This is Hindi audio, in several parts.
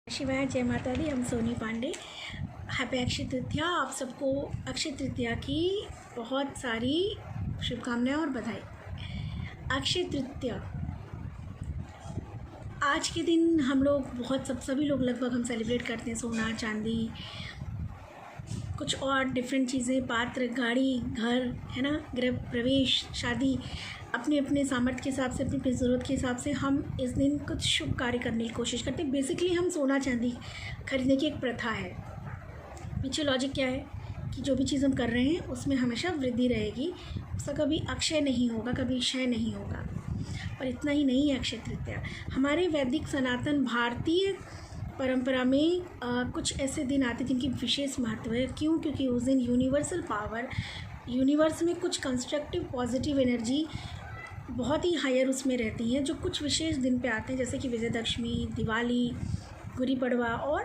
शिवाय जय माता दी। हम सोनी पांडे। हैप्पी अक्षय तृतीया। आप सबको अक्षय तृतीया की बहुत सारी शुभकामनाएं और बधाई। अक्षय तृतीया आज के दिन हम लोग सभी लोग लगभग हम सेलिब्रेट करते हैं। सोना चांदी कुछ और डिफरेंट चीज़ें, पात्र, गाड़ी, घर, है ना, गृह प्रवेश, शादी, अपने अपने सामर्थ्य के हिसाब से, अपनी अपनी ज़रूरत के हिसाब से हम इस दिन कुछ शुभ कार्य करने की कोशिश करते हैं। बेसिकली हम सोना चांदी खरीदने की एक प्रथा है। पीछे लॉजिक क्या है कि जो भी चीज़ हम कर रहे हैं उसमें हमेशा वृद्धि रहेगी, उसका कभी अक्षय नहीं होगा, कभी क्षय नहीं होगा। और इतना ही नहीं है, अक्षय तृतीया हमारे वैदिक सनातन भारतीय परंपरा में कुछ ऐसे दिन आते हैं जिनकी विशेष महत्व है। क्यों? क्योंकि उस दिन यूनिवर्सल पावर, यूनिवर्स में कुछ कंस्ट्रक्टिव पॉजिटिव एनर्जी बहुत ही हायर उसमें रहती हैं, जो कुछ विशेष दिन पे आते हैं, जैसे कि विजयदशमी, दिवाली, गुड़ी पड़वा और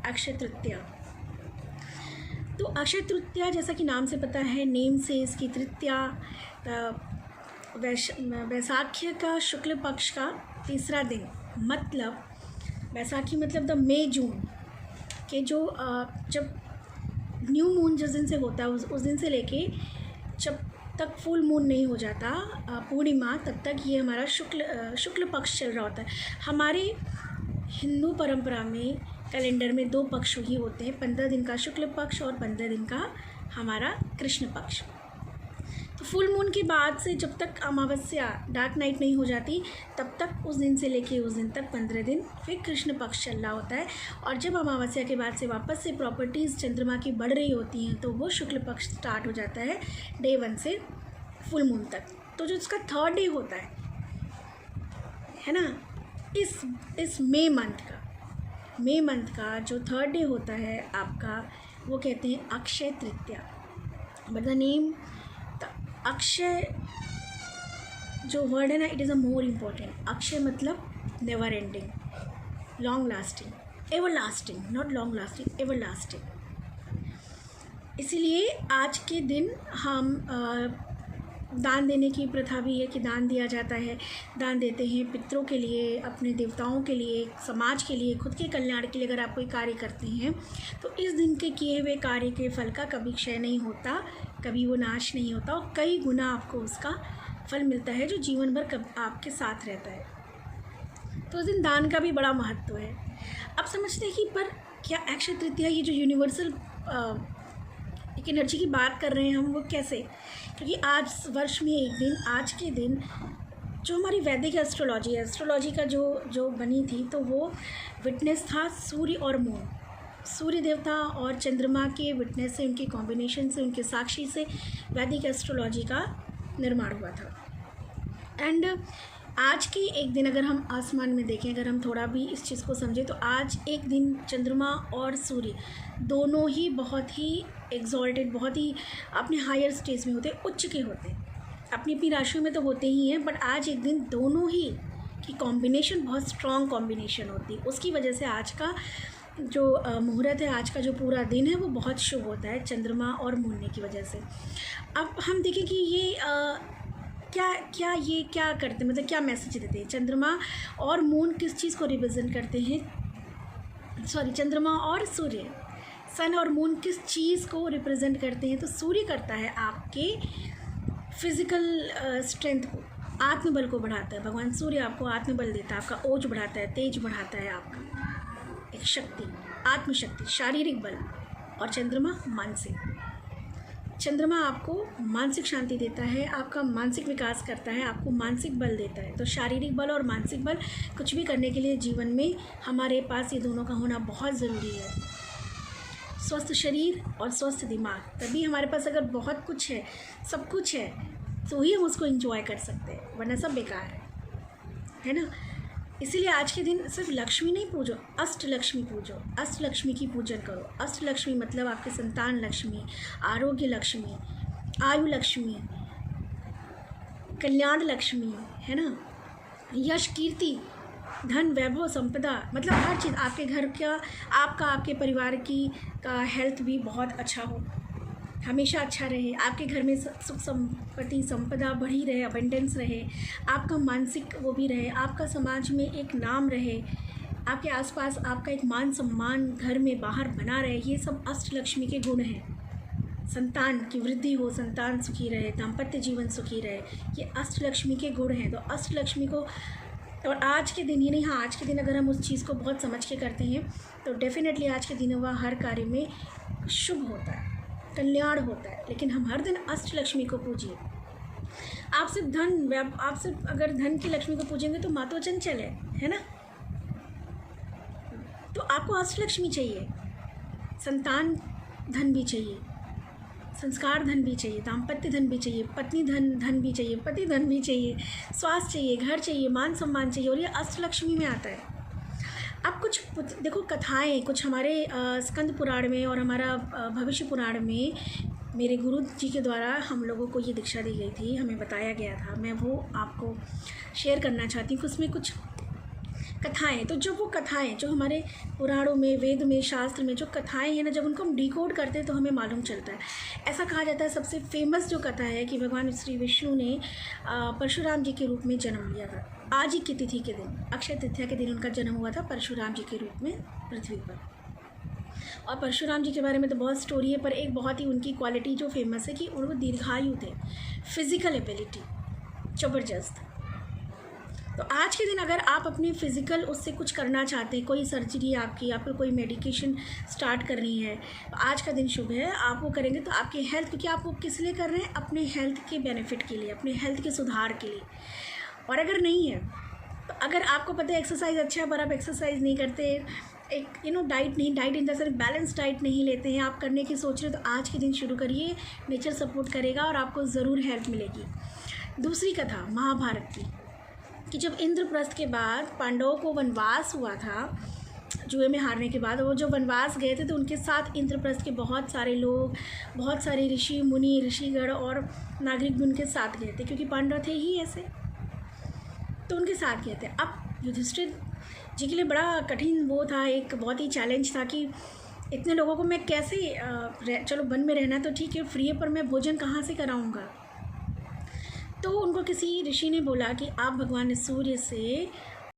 अक्षय तृतीया। तो अक्षय तृतीया जैसा कि नाम से पता है, नेम से इसकी तृतीया वैसाखी का शुक्ल पक्ष का तीसरा दिन, मतलब वैसाखी मतलब द मई जून के जो जब न्यू मून जिस दिन से होता है उस दिन से लेके जब तक फुल मून नहीं हो जाता पूर्णिमा, तब तक ये हमारा शुक्ल पक्ष चल रहा होता है। हमारे हिंदू परंपरा में कैलेंडर में 2 पक्ष ही होते हैं, 15 दिन का शुक्ल पक्ष और 15 दिन का हमारा कृष्ण पक्ष। तो फुल मून के बाद से जब तक अमावस्या डार्क नाइट नहीं हो जाती, तब तक उस दिन से लेके उस दिन तक 15 दिन फिर कृष्ण पक्ष चल रहा होता है। और जब अमावस्या के बाद से वापस से प्रॉपर्टीज़ चंद्रमा की बढ़ रही होती हैं, तो वो शुक्ल पक्ष स्टार्ट हो जाता है डे 1 से फुल मून तक। तो जो उसका 3rd डे होता है ना, इस मई मंथ का जो 3rd डे होता है आपका, वो कहते हैं Akshaya Tritiya. But the name Akshaya जो वर्ड है ना, it is a more important. Akshaya मतलब never ending, long lasting, ever lasting, not long lasting, ever lasting. इसीलिए आज के दिन हम दान देने की प्रथा भी है कि दान दिया जाता है। दान देते हैं पितरों के लिए, अपने देवताओं के लिए, समाज के लिए, खुद के कल्याण के लिए। अगर आप कोई कार्य करते हैं तो इस दिन के किए हुए कार्य के फल का कभी क्षय नहीं होता, कभी वो नाश नहीं होता, और कई गुना आपको उसका फल मिलता है जो जीवन भर आपके साथ रहता है। तो उस दिन दान का भी बड़ा महत्व है। अब समझते हैं कि पर क्या अक्षय तृतीया, ये जो यूनिवर्सल एक एनर्जी की बात कर रहे हैं हम, वो कैसे? क्योंकि आज वर्ष में एक दिन, आज के दिन जो हमारी वैदिक एस्ट्रोलॉजी का जो बनी थी, तो वो विटनेस था सूर्य और मून, सूर्य देवता और चंद्रमा के विटनेस से, उनके कॉम्बिनेशन से, उनके साक्षी से वैदिक एस्ट्रोलॉजी का निर्माण हुआ था। एंड आज के एक दिन अगर हम आसमान में देखें, अगर हम थोड़ा भी इस चीज़ को समझें, तो आज एक दिन चंद्रमा और सूर्य दोनों ही बहुत ही एग्जॉल्टेड, बहुत ही अपने हायर स्टेज में होते हैं, उच्च के होते हैं। अपनी अपनी राशियों में तो होते ही हैं, बट आज एक दिन दोनों ही की कॉम्बिनेशन बहुत स्ट्रॉन्ग कॉम्बिनेशन होती है। उसकी वजह से आज का जो मुहूर्त है, आज का जो पूरा दिन है, वो बहुत शुभ होता है चंद्रमा और मून की वजह से। अब हम देखें कि ये क्या करते हैं, मतलब क्या मैसेज देते हैं। चंद्रमा और मून किस चीज़ को रिप्रेजेंट करते हैं? सॉरी, चंद्रमा और सूर्य, सन और मून किस चीज़ को रिप्रेजेंट करते हैं? तो सूर्य करता है आपके फिज़िकल स्ट्रेंथ को, आत्मबल को बढ़ाता है। भगवान सूर्य आपको आत्मबल देता है, आपका ओज बढ़ाता है, तेज बढ़ाता है, आपका एक शक्ति, आत्मशक्ति, शारीरिक बल। और चंद्रमा मानसिक, चंद्रमा आपको मानसिक शांति देता है, आपका मानसिक विकास करता है, आपको मानसिक बल देता है। तो शारीरिक बल और मानसिक बल, कुछ भी करने के लिए जीवन में हमारे पास ये दोनों का होना बहुत ज़रूरी है। स्वस्थ शरीर और स्वस्थ दिमाग, तभी हमारे पास अगर बहुत कुछ है, सब कुछ है, तो ही हम उसको एंजॉय कर सकते हैं, वरना सब बेकार है ना। इसीलिए आज के दिन सिर्फ लक्ष्मी नहीं पूजो, अष्टलक्ष्मी पूजो, अष्टलक्ष्मी की पूजन करो। अष्टलक्ष्मी मतलब आपके संतान लक्ष्मी, आरोग्य लक्ष्मी, आयु लक्ष्मी, कल्याण लक्ष्मी, है ना, यश, कीर्ति, धन, वैभव, संपदा, मतलब हर चीज़ आपके घर का, आपके परिवार की का हेल्थ भी बहुत अच्छा हो, हमेशा अच्छा रहे, आपके घर में सुख संपत्ति संपदा बढ़ी रहे, अबंडेंस रहे, आपका मानसिक वो भी रहे, आपका समाज में एक नाम रहे, आपके आसपास आपका एक मान सम्मान घर में बाहर बना रहे, ये सब अष्टलक्ष्मी के गुण हैं। संतान की वृद्धि हो, संतान सुखी रहे, दाम्पत्य जीवन सुखी रहे, ये अष्टलक्ष्मी के गुण हैं। तो अष्टलक्ष्मी को, और आज के दिन ही नहीं, हाँ आज के दिन अगर हम उस चीज़ को बहुत समझ के करते हैं तो डेफिनेटली आज के दिन वह हर कार्य में शुभ होता है, कल्याण होता है। लेकिन हम हर दिन अष्टलक्ष्मी को पूजिए। आप सिर्फ अगर धन की लक्ष्मी को पूजेंगे तो माँ तो चंचल है ना। तो आपको अष्टलक्ष्मी चाहिए, संतान धन भी चाहिए, संस्कार धन भी चाहिए, दाम्पत्य धन भी चाहिए, पत्नी धन भी चाहिए, पति धन भी चाहिए, स्वास्थ्य चाहिए, घर चाहिए, मान सम्मान चाहिए, और ये अष्टलक्ष्मी में आता है। अब कुछ देखो कथाएं, कुछ हमारे स्कंद पुराण में और हमारा भविष्य पुराण में मेरे गुरु जी के द्वारा हम लोगों को ये दीक्षा दी गई थी, हमें बताया गया था। मैं वो आपको शेयर करना चाहती हूँ। उसमें कुछ कथाएं, तो जो वो कथाएं जो हमारे पुराणों में, वेद में, शास्त्र में जो कथाएं हैं ना, जब उनको हम डिकोड करते हैं तो हमें मालूम चलता है। ऐसा कहा जाता है सबसे फेमस जो कथा है कि भगवान श्री विष्णु ने परशुराम जी के रूप में जन्म लिया था। आज ही की तिथि के दिन, अक्षय तृतीया के दिन उनका जन्म हुआ था परशुराम जी के रूप में पृथ्वी पर। और परशुराम जी के बारे में तो बहुत स्टोरी है, पर एक बहुत ही उनकी क्वालिटी जो फेमस है कि वो दीर्घायु थे, फिज़िकल एबिलिटी ज़बरदस्त। तो आज के दिन अगर आप अपनी फ़िज़िकल उससे कुछ करना चाहते हैं, कोई सर्जरी आपको कोई मेडिकेशन स्टार्ट करनी है, तो आज का दिन शुभ है, आप वो करेंगे तो आपकी हेल्थ, क्योंकि आप वो किस लिए कर रहे हैं, अपने हेल्थ के बेनिफिट के लिए, अपने हेल्थ के सुधार के लिए। और अगर नहीं है तो अगर आपको पता है एक्सरसाइज अच्छा है पर आप एक्सरसाइज नहीं करते, एक diet in the sense balance diet नहीं लेते हैं, आप करने की सोच रहे हो, तो आज के दिन शुरू करिए। नेचर सपोर्ट करेगा और आपको ज़रूर हेल्प मिलेगी। दूसरी कथा महाभारत की, कि जब इंद्रप्रस्थ के बाद पांडवों को वनवास हुआ था, जुए में हारने के बाद, वो जो वनवास गए थे तो उनके साथ इंद्रप्रस्थ के बहुत सारे लोग, बहुत सारे ऋषि मुनि, ऋषिगण और नागरिक भी उनके साथ गए थे, क्योंकि पांडव थे ही ऐसे, तो उनके साथ गए थे। अब युधिष्ठिर जी के लिए बड़ा कठिन वो था, एक बहुत ही चैलेंज था कि इतने लोगों को मैं कैसे चलो वन में रहना तो ठीक है, फ्री है, पर मैं भोजन कहाँ से कराऊँगा। तो उनको किसी ऋषि ने बोला कि आप भगवान सूर्य से